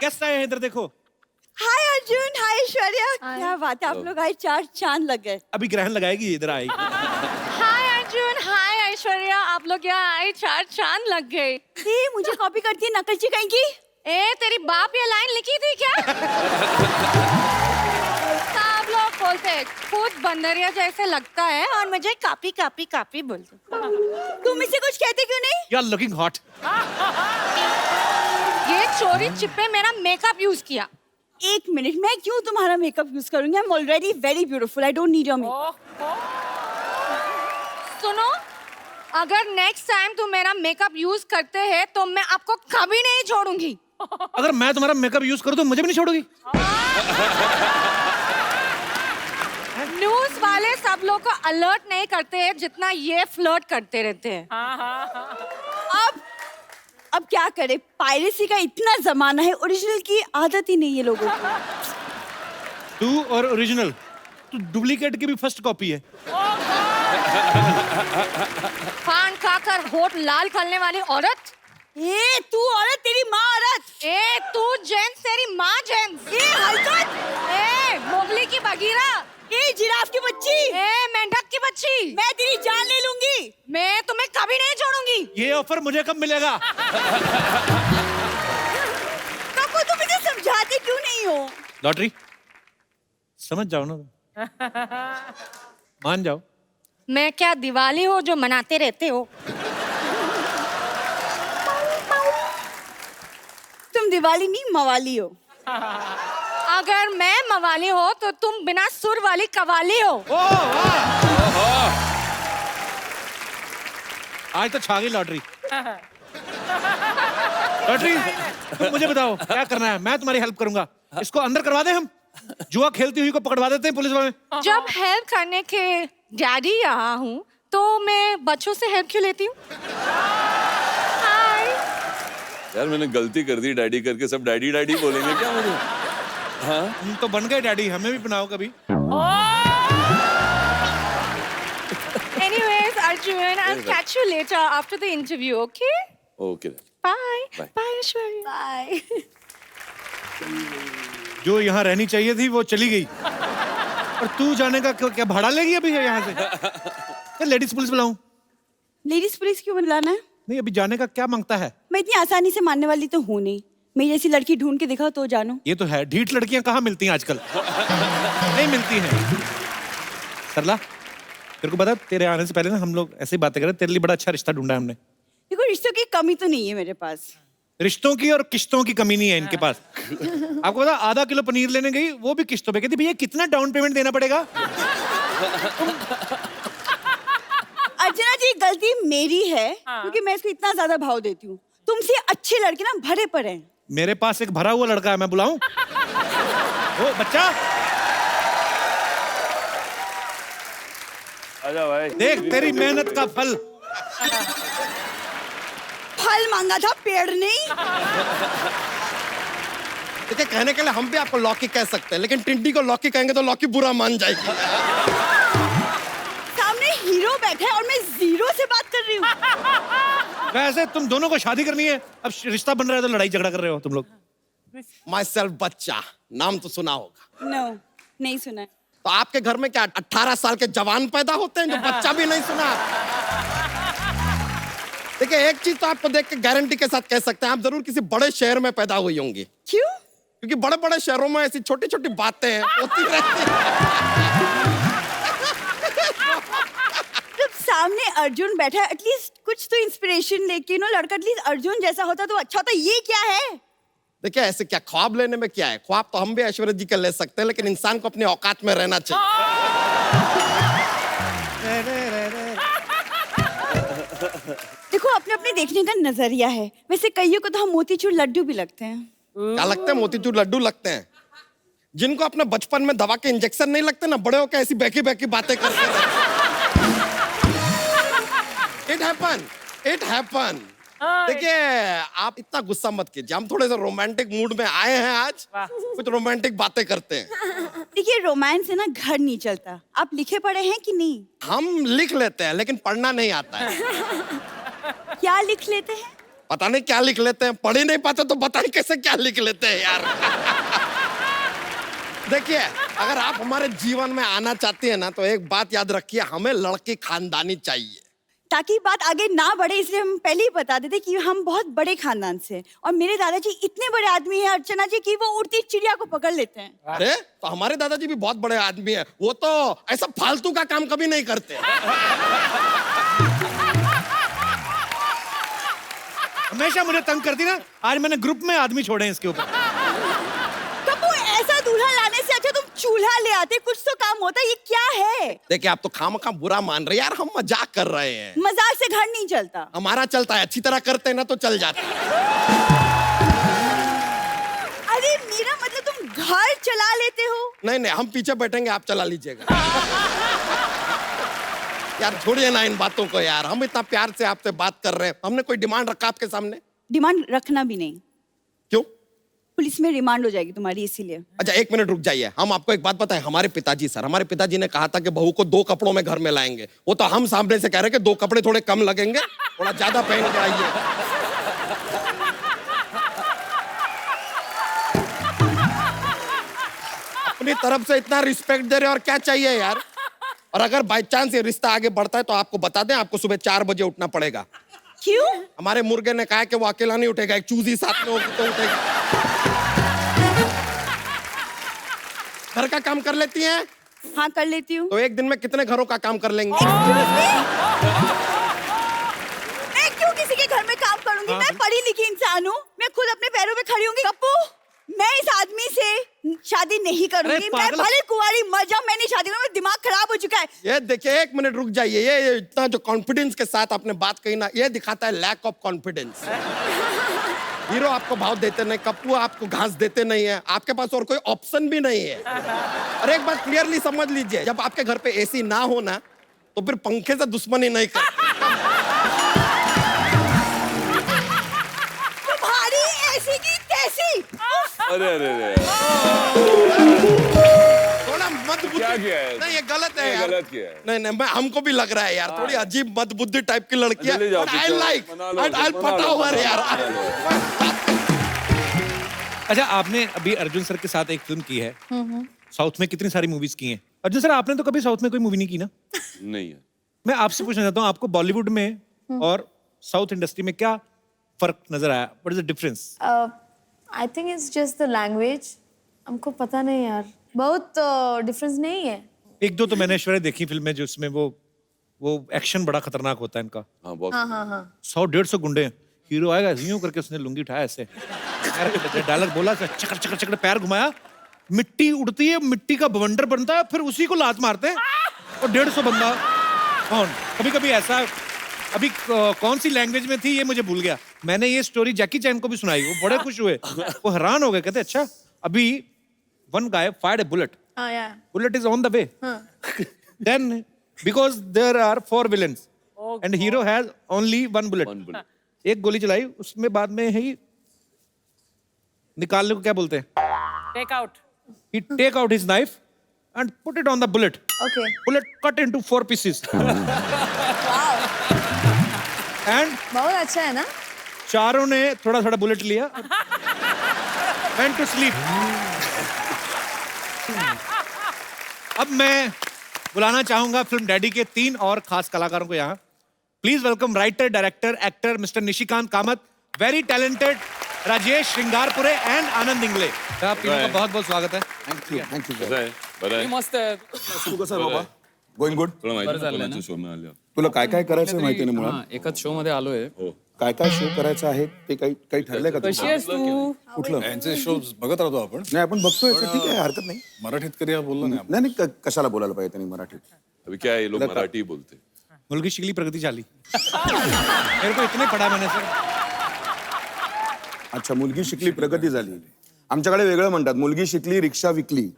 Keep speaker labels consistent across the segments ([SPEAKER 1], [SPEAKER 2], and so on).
[SPEAKER 1] Guest आए हैं, इधर देखो।
[SPEAKER 2] हाय अर्जुन, हाय ऐश्वर्या, क्या बात है, आप लोग आए, 4 चांद लग गए।
[SPEAKER 1] अभी ग्रहण लगाएगी, इधर आएगी।
[SPEAKER 3] हाय अर्जुन, हाय ऐश्वर्या, आप लोग यहाँ आए, 4 चांद लग गए।
[SPEAKER 2] ए, मुझे कॉपी करती है नकलची कहीं की।
[SPEAKER 3] ए, तेरी बाप ये लाइन लिखी थी क्या? सब लोग बोलते हैं खुद बंदरिया जैसे लगता है और मुझे कापी कापी कापी बोलते।
[SPEAKER 2] तुम इसे कुछ कहते क्यों नहीं?
[SPEAKER 1] You are looking hot.
[SPEAKER 3] ये चोरी चिप्पे मेरा मेकअप यूज किया।
[SPEAKER 2] 1 मिनट, मैं क्यों तुम्हारा मेकअप यूज करूंगी? I am already very beautiful, I don't need your makeup.
[SPEAKER 3] सुनो, अगर नेक्स्ट टाइम तुम मेरा मेकअप यूज करते हैं तो मैं आपको कभी नहीं छोड़ूंगी।
[SPEAKER 1] अगर मैं तुम्हारा मेकअप यूज करूं तो मुझे भी नहीं छोड़ोगी?
[SPEAKER 3] न्यूज वाले सब लोग को अलर्ट नहीं करते हैं जितना ये फ्लर्ट करते रहते हैं।
[SPEAKER 2] अब क्या करे, पायरेसी का इतना जमाना है, ओरिजिनल की आदत ही नहीं है लोगों को।
[SPEAKER 1] तू और ओरिजिनल, तू डुप्लीकेट की भी फर्स्ट कॉपी है।
[SPEAKER 3] पान खाकर होठ लाल करने वाली औरत।
[SPEAKER 2] ए, तू औरत, तेरी माँ औरत।
[SPEAKER 3] ए, तू जेंट्स, तेरी माँ जेंट्स।
[SPEAKER 2] ए, हलकत।
[SPEAKER 3] ए, मोगली की बगीरा।
[SPEAKER 2] ए, जिराफ की बच्ची।
[SPEAKER 3] ए, मेंढक की बच्ची।
[SPEAKER 2] मैं तेरी जान ले लूंगी।
[SPEAKER 3] मैं तुम्हें कभी नहीं छोड़ूंगी।
[SPEAKER 1] ये ऑफर मुझे कब मिलेगा?
[SPEAKER 2] कब तुम मुझे समझाते क्यों नहीं हो?
[SPEAKER 1] लॉटरी समझ जाओ ना, मान जाओ।
[SPEAKER 3] मैं क्या दिवाली हो जो मनाते रहते हो?
[SPEAKER 2] तुम दिवाली नहीं, मवाली हो।
[SPEAKER 3] अगर मैं मवाली हो तो तुम बिना सुर वाली कवाली हो।
[SPEAKER 1] आज तो छा गई लॉटरी। लॉटरी, तुम मुझे बताओ क्या करना है, मैं तुम्हारी हेल्प करूंगा। इसको अंदर करवा दे, हम जुआ खेलती हुई को पकड़वा देते हैं पुलिस वाले।
[SPEAKER 3] जब हेल्प करने के डैडी यहाँ हूँ तो मैं बच्चों से हेल्प क्यों लेती हूँ? हाय।
[SPEAKER 4] यार मैंने गलती कर दी डैडी करके, सब डैडी डैडी बोलेंगे क्या मुझे? हाँ,
[SPEAKER 1] हम तो बन गए डैडी, हमें भी बनाओ कभी।
[SPEAKER 3] Anyways, Arjun, I'll catch you later after the interview, okay?
[SPEAKER 4] Okay.
[SPEAKER 3] Bye.
[SPEAKER 4] Bye.
[SPEAKER 3] Bye, Aishwarya.
[SPEAKER 2] Bye.
[SPEAKER 1] जो यहाँ रहनी चाहिए थी वो चली गई, और तू जाने का क्या भाड़ा लेगी अभी यहाँ से? क्या लेडीज पुलिस बुलाऊं?
[SPEAKER 2] लेडीज पुलिस क्यों बुलाना है?
[SPEAKER 1] नहीं, अभी जाने का क्या मांगता है?
[SPEAKER 2] मैं इतनी आसानी से मानने वाली तो हूँ नहीं। मेरी जैसी लड़की ढूंढ के दिखाओ तो जानो।
[SPEAKER 1] ये तो है, ढीठ लड़कियां कहाँ मिलती हैं आजकल? नहीं मिलती हैं। सरला, तेरे को पता, तेरे आने से पहले ना हम लोग ऐसे ही बातें कर रहे, तेरे लिए बड़ा अच्छा रिश्ता ढूंढा है हमने।
[SPEAKER 2] देखो, रिश्तों की कमी तो नहीं है मेरे पास।
[SPEAKER 1] रिश्तों की और किश्तों की कमी नहीं है इनके पास। आपको पता, आधा किलो पनीर लेने गई, वो भी किश्तों पे। कहती भैया कितना डाउन पेमेंट देना पड़ेगा?
[SPEAKER 2] अर्चना जी, गलती मेरी है क्योंकि मैं इसको इतना ज्यादा भाव देती हूँ। तुमसे अच्छे लड़के ना भरे पड़े हैं।
[SPEAKER 1] मेरे पास एक भरा हुआ लड़का है, मैं बुलाऊं? ओ बच्चा,
[SPEAKER 4] आजा भाई।
[SPEAKER 1] देख तेरी मेहनत का फल।
[SPEAKER 2] फल मांगा था, पेड़ नहीं।
[SPEAKER 5] देखिए, कहने के लिए हम भी आपको लौकी कह सकते हैं, लेकिन टिंडी को लौकी कहेंगे तो लौकी बुरा मान जाएगी।
[SPEAKER 2] सामने हीरो बैठा है और मैं जीरो से बात कर रही हूँ।
[SPEAKER 1] वैसे तुम दोनों को शादी करनी है, अब रिश्ता बन रहा है तो लड़ाई झगड़ा कर रहे हो तुम लोग।
[SPEAKER 5] माई सेल्फ बच्चा, नाम तो सुना होगा।
[SPEAKER 2] नो, नहीं सुना है।
[SPEAKER 5] तो आपके घर में क्या 18 साल के जवान पैदा होते हैं जो बच्चा भी नहीं सुना? देखिए, एक चीज तो आपको देख के गारंटी के साथ कह सकते हैं, आप जरूर किसी बड़े शहर में पैदा हुई होंगी।
[SPEAKER 2] क्यों?
[SPEAKER 5] क्योंकि बड़े बड़े शहरों में ऐसी छोटी छोटी बातें होती रहती हैं।
[SPEAKER 2] जब सामने अर्जुन बैठा है, एटलीस्ट कुछ तो इंस्पिरेशन लेके नो, लड़का एटलीस्ट अर्जुन जैसा होता तो अच्छा होता। ये क्या है?
[SPEAKER 5] देखिए, ऐसे क्या ख्वाब लेने में क्या है? ख्वाब तो हम भी ऐश्वर्या जी के ले सकते हैं, लेकिन इंसान को अपनी औकात में रहना चाहिए।
[SPEAKER 2] देखो, अपने अपने देखने का नजरिया है। वैसे कईयों को तो हम मोतीचूर लड्डू भी लगते हैं।
[SPEAKER 5] क्या लगते हैं? मोतीचूर लड्डू लगते हैं। जिनको अपने बचपन में दवा के इंजेक्शन नहीं लगते ना, बड़े होकर ऐसी बैकी बैकी बातें करते हैं। It happen. देखिए, आप इतना गुस्सा मत कीजिए, हम थोड़े से रोमांटिक मूड में आए हैं आज, कुछ रोमांटिक बातें करते हैं।
[SPEAKER 2] देखिए, रोमांस से ना घर नहीं चलता। आप लिखे पढ़े हैं कि नहीं?
[SPEAKER 5] हम लिख लेते हैं, लेकिन पढ़ना नहीं आता है।
[SPEAKER 2] क्या लिख लेते हैं?
[SPEAKER 5] पता नहीं क्या लिख लेते हैं, पढ़ ही नहीं पाते तो पता नहीं कैसे क्या लिख लेते हैं यार। देखिए, अगर आप हमारे जीवन में आना चाहती है ना, तो एक बात याद रखिए, हमें लड़की खानदानी चाहिए।
[SPEAKER 2] ताकि बात आगे ना बढ़े इसलिए हम पहले ही बता देते कि हम बहुत बड़े खानदान से हैं। और मेरे दादाजी इतने बड़े आदमी हैं अर्चना जी कि वो उड़ती चिड़िया को पकड़ लेते हैं।
[SPEAKER 5] अरे तो हमारे दादाजी भी बहुत बड़े आदमी हैं, वो तो ऐसा फालतू का काम कभी नहीं करते।
[SPEAKER 1] हमेशा मुझे तंग करती ना, आज मैंने ग्रुप में आदमी छोड़े हैं इसके ऊपर।
[SPEAKER 2] कब वो ऐसा दूल्हा लाने से अच्छा तुम चूल्हा ले आते, कुछ तो काम होता। ये क्या है?
[SPEAKER 5] देखिए, आप तो खामखा बुरा मान रहे हैं यार, हम मजाक कर रहे हैं।
[SPEAKER 2] मजाक से घर नहीं चलता।
[SPEAKER 5] हमारा चलता है, अच्छी तरह करते हैं ना तो चल जाता है।
[SPEAKER 2] अरे मेरा मतलब तुम घर चला लेते हो?
[SPEAKER 5] नहीं नहीं, हम पीछे बैठेंगे, आप चला लीजिएगा। यार छोड़िए ना इन बातों को यार, हम इतना प्यार से आपसे बात कर रहे हैं, हमने कोई डिमांड रखा आपके सामने?
[SPEAKER 2] डिमांड रखना भी नहीं।
[SPEAKER 5] क्यों?
[SPEAKER 2] पुलिस में रिमांड हो जाएगी तुम्हारी, इसीलिए।
[SPEAKER 5] अच्छा एक मिनट रुक जाइए, हम आपको एक बात बताएं। हमारे पिताजी ने कहा था कि बहू को 2 कपड़ों में घर में लाएंगे। वो तो हम सामने से कह रहे हैं कि 2 कपड़े थोड़े कम लगेंगे, थोड़ा ज्यादा पहन के आइए। अपनी तरफ से इतना रिस्पेक्ट दे रहे हैं और क्या चाहिए यार। और अगर बाई चांस ये रिश्ता आगे बढ़ता है तो आपको बता दें, आपको सुबह 4 बजे उठना पड़ेगा।
[SPEAKER 2] क्यों?
[SPEAKER 5] हमारे मुर्गे ने कहा कि वो अकेला नहीं उठेगा, एक चूजी साथ में होगी तो उठेगा। घर का काम कर लेती हैं?
[SPEAKER 2] हाँ कर लेती हूँ।
[SPEAKER 5] तो एक दिन में कितने घरों का काम कर लेंगे?
[SPEAKER 2] मैं क्यों किसी के घर में काम करूंगी? मैं पढ़ी लिखी इंसान हूँ, मैं खुद अपने पैरों पे खड़ी होंगी। कप्पू, मैं इस आदमी से शादी नहीं करूंगी। मैं भले कुंवारी मर जाऊं, मैं नहीं शादी करूंगी। मेरा दिमाग खराब हो चुका है।
[SPEAKER 5] ये देखिए, एक मिनट रुक जाइए। ये इतना जो कॉन्फिडेंस के साथ आपने बात कही ना, ये दिखाता है लैक ऑफ कॉन्फिडेंस। हीरो आपको भाव देते नहीं, कप्पू आपको घास देते नहीं है, आपके पास और कोई ऑप्शन भी नहीं है। और एक बात क्लियरली समझ लीजिए, जब आपके घर पे एसी ना हो ना, तो फिर पंखे से दुश्मनी नहीं कर।
[SPEAKER 2] तुम्हारी ऐसी की तैसी।
[SPEAKER 4] अरे अरे अरे,
[SPEAKER 5] थोड़ा मत
[SPEAKER 4] क्या किया है?
[SPEAKER 5] नहीं, ये गलत है
[SPEAKER 4] ये
[SPEAKER 5] यार।
[SPEAKER 4] गलत किया है।
[SPEAKER 5] नहीं नहीं, मैं हमको भी लग रहा है यार, थोड़ी अजीब मदबुद्धि टाइप की लड़की है।
[SPEAKER 4] चले जाओ,
[SPEAKER 5] आई
[SPEAKER 4] चलो,
[SPEAKER 5] लाइक,
[SPEAKER 4] मना लो,
[SPEAKER 5] आई
[SPEAKER 4] मना
[SPEAKER 5] पटा
[SPEAKER 4] लो,
[SPEAKER 5] हुआ है यार।
[SPEAKER 1] अच्छा, आपने अभी अर्जुन सर के साथ एक फिल्म की है, साउथ में कितनी सारी मूवीज की हैं। अर्जुन सर, आपने तो कभी साउथ में कोई मूवी नहीं की ना?
[SPEAKER 4] नहीं है।
[SPEAKER 1] मैं आपसे पूछना चाहता हूँ, आपको बॉलीवुड में और साउथ इंडस्ट्री में क्या फर्क नजर आया? What is the difference?
[SPEAKER 6] I think it's just the language. हमको पता नहीं यार, बहुत डिफरेंस नहीं है।
[SPEAKER 1] एक दो तो मैंने ऐश्वर्या देखी फिल्में जिसमें वो एक्शन बड़ा खतरनाक होता है इनका।
[SPEAKER 4] हाँ बहुत।
[SPEAKER 6] हाँ
[SPEAKER 1] 100-150 गुंडे, हीरो आएगा यूं करके उसने लुंगी उठाया ऐसे, डायलॉग बोला, चकर चकर चकर पैर घुमाया, मिट्टी उड़ती है, मिट्टी का बवंडर बनता है, फिर उसी को लात मारते हैं और 150 बंदा। कौन कभी कभी ऐसा, अभी कौन सी लैंग्वेज में थी ये मुझे भूल गया। मैंने ये स्टोरी जैकी चैन को भी सुनाई, वो बड़े खुश हुए, वो हैरान हो गए, कहते अच्छा अभी one guy fired A bullet, bullet is on the way. Then because there are 4 villains and hero has only 1 bullet. एक गोली चलाई, उसमें बाद में ही निकालने को क्या बोलते हैं?
[SPEAKER 7] Take out.
[SPEAKER 1] He take out his knife and put it on the bullet.
[SPEAKER 6] Okay.
[SPEAKER 1] Bullet cut into 4 pieces. And
[SPEAKER 6] बहुत अच्छा है ना?
[SPEAKER 1] चारों ने थोड़ा थोड़ा बुलेट लिया, went to sleep. अब मैं बुलाना चाहूंगा फिल्म डैडी के 3 और खास कलाकारों को यहाँ। Please welcome writer, director, actor mister Nishikant Kamat, very talented Rajesh Shringarpure and Anand Ingle. आप तीनों का बहुत बहुत स्वागत है।
[SPEAKER 8] थँक्यू
[SPEAKER 4] कसं आहे? बरं आहे?
[SPEAKER 7] मस्त आहे.
[SPEAKER 8] तू कसं आहे बाबा? Going good.
[SPEAKER 4] तुला माहिती
[SPEAKER 7] बरं
[SPEAKER 4] आहे
[SPEAKER 7] चाललंय
[SPEAKER 4] कोणाच्या शो आल्या?
[SPEAKER 8] तुला काय काय करायचं माहिती नाही मुळात.
[SPEAKER 7] हा, एकाच शो मध्ये आलोय.
[SPEAKER 8] काय काय शो करायचं आहे ते काही काही ठरलंय का
[SPEAKER 7] कशी
[SPEAKER 8] तुझं?
[SPEAKER 7] आहेस तू?
[SPEAKER 8] कुठलं?
[SPEAKER 9] यांचे शोज बघत राहतो आपण.
[SPEAKER 8] नाही आपण बघतोय तर ठीक आहे, हरकत नाही.
[SPEAKER 9] मराठीत कधी बोललो नाही आपण.
[SPEAKER 8] नाही नाही कशाला बोलायला पाहिजे त्यांनी मराठीत?
[SPEAKER 4] अभी क्या है, ये लोग मराठी बोलते.
[SPEAKER 1] मुलगी शिकली प्रगतिशाली। मेरे को इतने पढ़ा मैंने सर।
[SPEAKER 8] अच्छा, मुलगी शिकली प्रगती झाली. आमच्याकडे वेगळं म्हणतात, मुलगी शिकली रिक्षा विकली.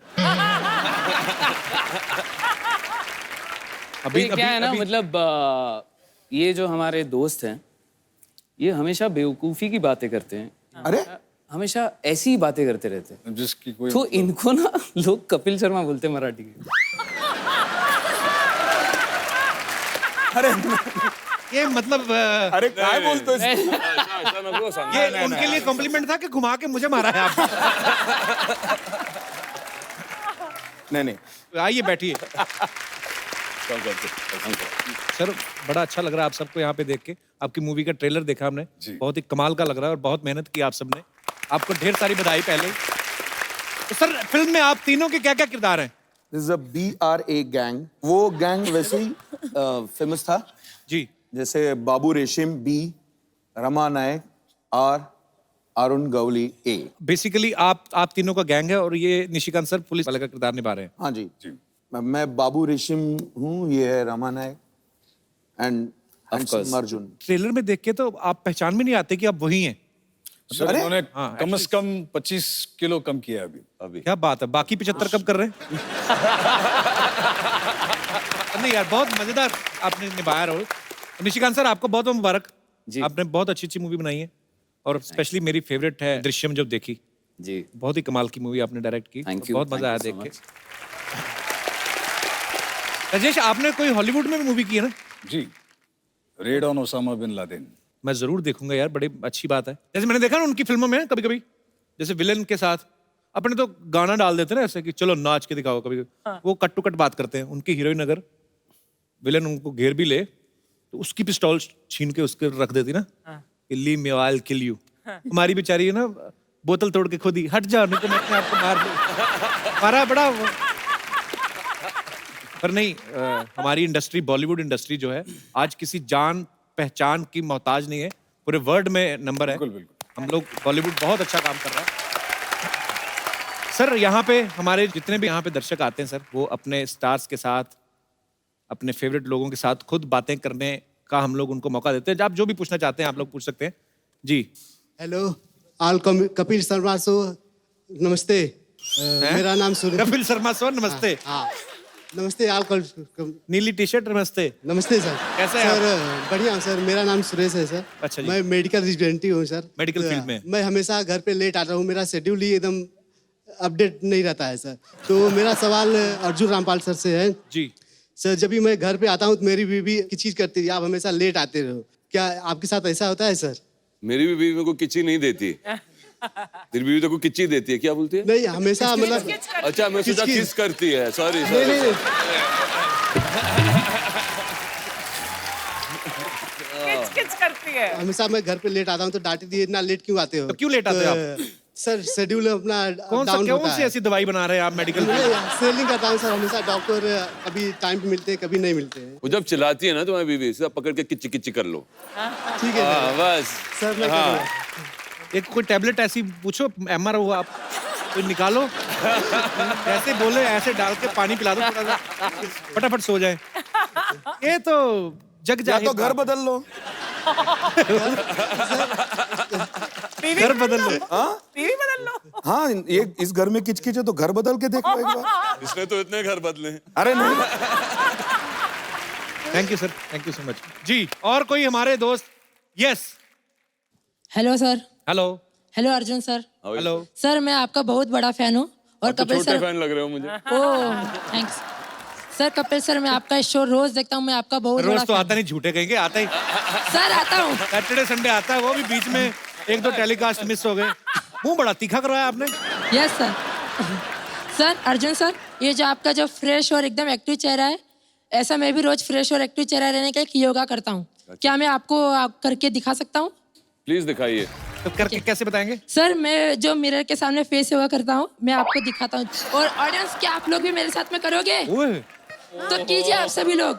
[SPEAKER 1] अभी
[SPEAKER 7] क्या है ना, मतलब ये जो हमारे दोस्त हैं, ये हमेशा बेवकूफी की बातें करते हैं,
[SPEAKER 8] अरे
[SPEAKER 7] हमेशा ऐसी ही बातें करते रहते हैं।
[SPEAKER 9] जिसकी कोई
[SPEAKER 7] तो इनको ना लोग कपिल शर्मा बोलते हैं मराठी के।
[SPEAKER 8] अरे
[SPEAKER 1] ये मतलब
[SPEAKER 8] अरे काय बोलतोय
[SPEAKER 4] ऐसा नको सांगू.
[SPEAKER 1] ये उनके लिए कॉम्प्लीमेंट था कि घुमा के मुझे मारा है आप?
[SPEAKER 8] नहीं नहीं
[SPEAKER 1] आइए बैठिए।
[SPEAKER 4] काम करते.
[SPEAKER 1] सर बड़ा अच्छा लग रहा है आप सबको यहाँ पे देख के। आपकी मूवी का ट्रेलर देखा हमने, बहुत ही कमाल का लग रहा है और बहुत मेहनत की आप सबने। आपको ढेर सारी बधाई पहले ही। तो सर फिल्म में आप तीनों के क्या क्या किरदार हैं?
[SPEAKER 8] This is a BRA gang. वो गैंग वैसे ही फेमस था,
[SPEAKER 1] जी
[SPEAKER 8] जैसे Babu Reshim B, Rama Naik R, Arun Gawli A।
[SPEAKER 1] Basically आप तीनों का गैंग है और ये निशिकांत सर पुलिस वाले का किरदार निभा रहे हैं।
[SPEAKER 8] हाँ जी मैं बाबू रेशिम हूँ, ये है रमा नायक एंड अर्जुन।
[SPEAKER 1] ट्रेलर में देख के तो आप पहचान में नहीं आते कि आप वही हैं।
[SPEAKER 9] सर
[SPEAKER 8] अरे?
[SPEAKER 9] उन्होंने
[SPEAKER 1] हाँ,
[SPEAKER 9] कम से कम 25 किलो कम किया है अभी.
[SPEAKER 1] क्या बात है, बाकी 75 कब कर रहे हैं? नहीं यार बहुत मजेदार आपने निभाया रोल। निशिकांत सर आपको बहुत बहुत मुबारक
[SPEAKER 7] जी।
[SPEAKER 1] आपने बहुत अच्छी अच्छी मूवी बनाई है और स्पेशली मेरी फेवरेट है दृश्यम। जब देखी
[SPEAKER 7] जी
[SPEAKER 1] बहुत ही कमाल की मूवी आपने डायरेक्ट की,
[SPEAKER 7] Thank you,
[SPEAKER 1] बहुत मजा आया
[SPEAKER 7] thank you
[SPEAKER 1] देख
[SPEAKER 7] so
[SPEAKER 1] के। राजेश आपने कोई हॉलीवुड में भी मूवी की है ना?
[SPEAKER 9] जी, raid on Osama bin Laden.
[SPEAKER 1] मैं जरूर देखूंगा यार, बड़ी अच्छी बात है। जैसे मैंने देखा ना उनकी फिल्मों में कभी कभी जैसे विलन के साथ अपने तो गाना डाल देते ना ऐसे कि चलो नाच के दिखाओ, कभी वो कट टू कट बात करते हैं। उनकी हीरोइन अगर विलन उनको घेर भी ले तो उसकी पिस्तौल छीन के उसके रख देती ना कि ली मी आई विल किल यू। हमारी बेचारी है ना बोतल तोड़ के खुद ही हट जाओ नहीं तो मैं अपने आप को मार दूं। मारा बड़ा पर नहीं हमारी इंडस्ट्री बॉलीवुड इंडस्ट्री जो है आज किसी जान पहचान की मोहताज नहीं है, पूरे वर्ल्ड में नंबर है।
[SPEAKER 9] बिल्कुल बिल्कुल.
[SPEAKER 1] हम लोग बॉलीवुड बहुत अच्छा काम कर रहा है। सर यहाँ पे हमारे जितने भी यहाँ पे दर्शक आते हैं सर, वो अपने स्टार्स के साथ अपने फेवरेट लोगों के साथ खुद बातें करने का हम लोग उनको मौका देते हैं। आप जो भी पूछना चाहते हैं आप लोग पूछ सकते हैं जी।
[SPEAKER 10] Hello all Kapil Sharma show, नमस्ते। मेरा नाम सुरेश।
[SPEAKER 1] कपिल शर्मा सर नमस्ते।
[SPEAKER 10] हाँ नमस्ते ऑल
[SPEAKER 1] नीली टी शर्ट नमस्ते।
[SPEAKER 10] नमस्ते सर।
[SPEAKER 1] कैसे हैं
[SPEAKER 10] सर बढ़िया हूँ सर, मेरा नाम सुरेश है सर।
[SPEAKER 1] अच्छा जी।
[SPEAKER 10] मैं मेडिकल रेजिडेंट हूँ सर।
[SPEAKER 1] मेडिकल फील्ड में।
[SPEAKER 10] मैं हमेशा घर पे लेट आता हूँ, मेरा शेड्यूल ही एकदम अपडेट नहीं रहता है सर। तो मेरा सवाल अर्जुन रामपाल सर से है।
[SPEAKER 1] जी
[SPEAKER 10] सर जब भी मैं घर पे आता हूँ तो मेरी बीवी की चीज करती है, आप हमेशा लेट आते रहो, क्या आपके साथ ऐसा होता है सर?
[SPEAKER 4] मेरी भी बीवी मेरे को किच्ची नहीं देती. तेरी बीवी तो को किच्ची देती है, क्या बोलती है?
[SPEAKER 10] नहीं हमेशा मतलब
[SPEAKER 4] अच्छा मैं सोचा
[SPEAKER 10] किस-
[SPEAKER 4] किस करती है. सॉरी
[SPEAKER 10] नहीं
[SPEAKER 4] सॉरी.
[SPEAKER 10] नहीं
[SPEAKER 11] किच करती है.
[SPEAKER 10] हमेशा मैं घर पे लेट आता हूँ तो डांटी दी, इतना लेट क्यों आते हो?
[SPEAKER 1] तो क्यों लेट आते हो
[SPEAKER 10] तो, सर शेड्यूल अपना
[SPEAKER 1] कौन सा
[SPEAKER 10] डाउन
[SPEAKER 1] कौन
[SPEAKER 10] होता
[SPEAKER 1] सी
[SPEAKER 10] है।
[SPEAKER 1] ऐसी दवाई बना रहे हैं आप मेडिकल में?
[SPEAKER 10] सेलिंग करता हूँ सर, हमेशा डॉक्टर कभी टाइम पे मिलते हैं कभी नहीं मिलते हैं।
[SPEAKER 4] वो जब चिल्लाती है ना तुम्हारी बीवी, सीधा पकड़ के किच्ची किच्ची कर लो.
[SPEAKER 10] ठीक है
[SPEAKER 4] हाँ बस.
[SPEAKER 10] सर मैं
[SPEAKER 4] हाँ.
[SPEAKER 10] करूँगा।
[SPEAKER 1] एक कोई टैबलेट ऐसी पूछो MR हो आप कोई निकालो ऐसे बोले ऐसे डाल के पानी पिला दो थोड़ा सा फटाफट सो जाए। ये तो जग
[SPEAKER 8] या
[SPEAKER 1] जाए
[SPEAKER 8] तो घर बदल लो.
[SPEAKER 1] घर बदल लो।
[SPEAKER 8] हाँ
[SPEAKER 11] टीवी बदल लो.
[SPEAKER 8] हाँ ये इस घर में किचकिच है तो घर बदल के देख लो एक बार.
[SPEAKER 4] इसने तो इतने घर बदले हैं.
[SPEAKER 8] अरे नहीं
[SPEAKER 1] thank you sir, thank you so much जी। और कोई हमारे दोस्त? Yes
[SPEAKER 12] hello sir.
[SPEAKER 1] Hello
[SPEAKER 12] hello Arjun sir.
[SPEAKER 1] Hello
[SPEAKER 12] sir मैं आपका बहुत बड़ा फैन हूँ और
[SPEAKER 4] तो
[SPEAKER 12] कपिल
[SPEAKER 4] छोटे
[SPEAKER 12] सर।
[SPEAKER 4] फैन लग रहे हो मुझे.
[SPEAKER 12] ओह थैंक्स सर। कपिल सर मैं आपका शो रोज देखता हूँ, मैं आपका बहुत
[SPEAKER 1] रोज
[SPEAKER 12] बड़ा
[SPEAKER 1] तो
[SPEAKER 12] fan
[SPEAKER 1] आता नहीं, झूठे कहेंगे आता ही
[SPEAKER 12] हूँ। सर आता हूँ।
[SPEAKER 1] सैटरडे संडे आता है, वो भी बीच में एक दो टेलीकास्ट मिस हो गए। मुंह बड़ा तीखा करवाया आपने।
[SPEAKER 12] Yes sir. Sir Arjun sir ये जो आपका जो फ्रेश और एकदम एक्टिव चेहरा है, ऐसा मैं भी रोज फ्रेश और एक्टिव चेहरा रहने का एक योगा करता हूँ। क्या मैं आपको करके दिखा सकता हूँ?
[SPEAKER 4] प्लीज दिखाइए.
[SPEAKER 1] तो करके कैसे बताएंगे?
[SPEAKER 12] सर मैं जो मिरर के सामने फेस योगा करता हूँ मैं आपको दिखाता हूँ। और ऑडियंस क्या आप लोग भी मेरे साथ में करोगे?
[SPEAKER 1] ओए
[SPEAKER 12] तो कीजिए आप सभी लोग।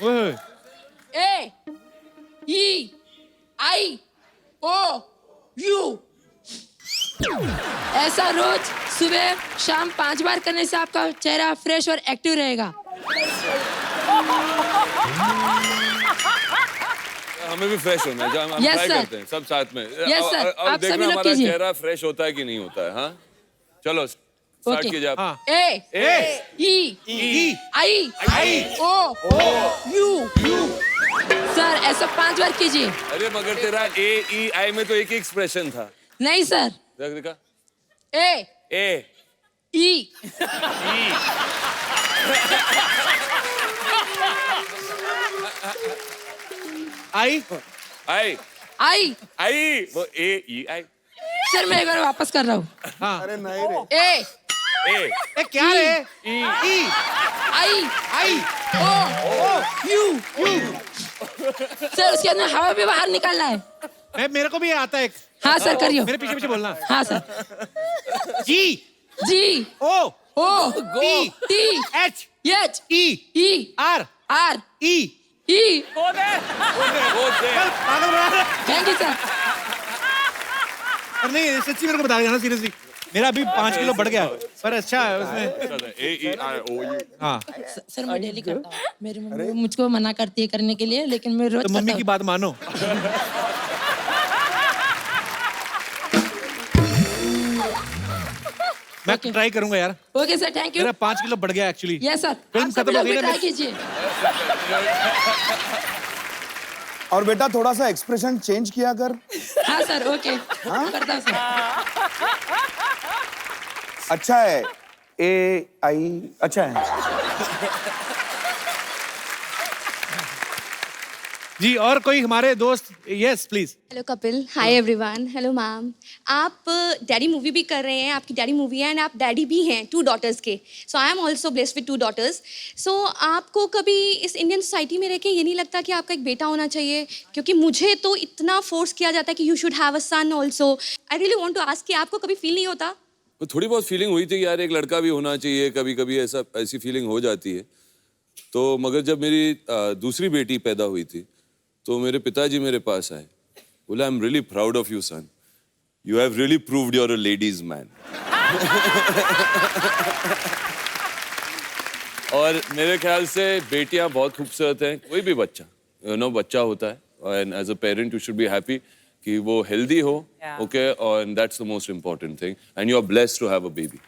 [SPEAKER 1] ओए
[SPEAKER 12] AEIOU ऐसा रोज सुबह शाम 5 बार करने से आपका चेहरा फ्रेश और एक्टिव रहेगा।
[SPEAKER 4] हमें भी फ्रेश होना है. जब हम
[SPEAKER 12] Yes,
[SPEAKER 4] ट्राई
[SPEAKER 12] sir.
[SPEAKER 4] करते हैं सब साथ में.
[SPEAKER 12] Yes, sir.
[SPEAKER 4] अब
[SPEAKER 12] आप सभी
[SPEAKER 4] देखना
[SPEAKER 12] लोग
[SPEAKER 4] हमारा
[SPEAKER 12] कीजिए।
[SPEAKER 4] चेहरा फ्रेश होता है कि नहीं होता है. हाँ चलो स्टार्ट
[SPEAKER 12] Okay.
[SPEAKER 4] कीजिए आप.
[SPEAKER 1] हाँ
[SPEAKER 12] AEIOU सर ऐसा 5 बार कीजिए।
[SPEAKER 4] अरे मगर तेरा AEI में तो एक ही एक्सप्रेशन था.
[SPEAKER 12] नहीं सर।
[SPEAKER 4] देख देखा.
[SPEAKER 12] A
[SPEAKER 4] ए
[SPEAKER 12] E
[SPEAKER 1] आई
[SPEAKER 4] आई
[SPEAKER 12] आई
[SPEAKER 4] आई वो ए ई आई
[SPEAKER 12] सर मैं एक बार वापस कर रहा हूँ
[SPEAKER 1] हाँ
[SPEAKER 8] अरे नहीं रे
[SPEAKER 12] ए
[SPEAKER 4] ए
[SPEAKER 1] ए क्या रे
[SPEAKER 4] ई
[SPEAKER 1] ई
[SPEAKER 12] आई
[SPEAKER 1] आई
[SPEAKER 12] ओ
[SPEAKER 1] यू
[SPEAKER 12] सर उसके अंदर हवा भी बाहर निकालना है।
[SPEAKER 1] मेरे को भी आता है एक।
[SPEAKER 12] हाँ सर करियो।
[SPEAKER 1] मेरे पीछे पीछे बोलना।
[SPEAKER 12] हाँ सर।
[SPEAKER 1] जी
[SPEAKER 12] जी
[SPEAKER 1] O
[SPEAKER 12] O
[SPEAKER 1] T
[SPEAKER 12] T
[SPEAKER 1] H
[SPEAKER 12] H
[SPEAKER 1] E
[SPEAKER 12] E
[SPEAKER 1] R
[SPEAKER 12] R
[SPEAKER 1] E
[SPEAKER 12] E.
[SPEAKER 4] वो दे
[SPEAKER 1] पागल बना रहा है।
[SPEAKER 12] Thank you sir.
[SPEAKER 1] और नहीं सच्ची मेरे को बता देना सीरियसली मेरा अभी 5 किलो बढ़ गया पर अच्छा है उसमें
[SPEAKER 4] ए ई आर ओ यू
[SPEAKER 1] हाँ
[SPEAKER 12] सर मैं डेली करता हूँ। मेरी मम्मी मुझको मना करती है करने के लिए लेकिन मैं रोज
[SPEAKER 1] तो मम्मी
[SPEAKER 12] करता
[SPEAKER 1] की बात मानो मैं ट्राई करूंगा यार।
[SPEAKER 12] हूँ। Okay sir thank you.
[SPEAKER 1] मेरा 5 किलो बढ़ गया एक्चुअली।
[SPEAKER 12] Yes sir.
[SPEAKER 1] फिल्म खत्म हो गई ना
[SPEAKER 12] ट्राई कीजिए।
[SPEAKER 8] और बेटा थोड़ा सा एक्सप्रेशन चेंज किया कर।
[SPEAKER 12] हाँ सर ओके करता हूँ सर।
[SPEAKER 8] अच्छा है ए आई अच्छा है।
[SPEAKER 1] जी और कोई हमारे दोस्त yes please.
[SPEAKER 13] Hello Kapil hi everyone hello ma'am आप डैडी मूवी भी कर रहे हैं आपकी डैडी मूवी है एंड आप डैडी भी हैं 2 डॉटर्स के so I am also blessed with 2 daughters so आपको कभी इस इंडियन सोसाइटी में रह के ये नहीं लगता कि आपका एक बेटा होना चाहिए क्योंकि मुझे तो इतना फोर्स किया जाता है कि you should have a son also I really want to ask कि आपको कभी फील नहीं होता?
[SPEAKER 4] थोड़ी बहुत फीलिंग हुई थी यार एक लड़का भी होना चाहिए कभी कभी ऐसी फीलिंग हो जाती है तो मगर जब मेरी दूसरी बेटी पैदा हुई थी तो मेरे पिताजी मेरे पास आए बोला I am really proud of you son you have really proved you are a ladies man और मेरे ख्याल से बेटियां बहुत खूबसूरत हैं कोई भी बच्चा बच्चा होता है and as a parent you should be happy कि वो हेल्दी हो ओके और that's the most important thing and you are blessed to have a baby.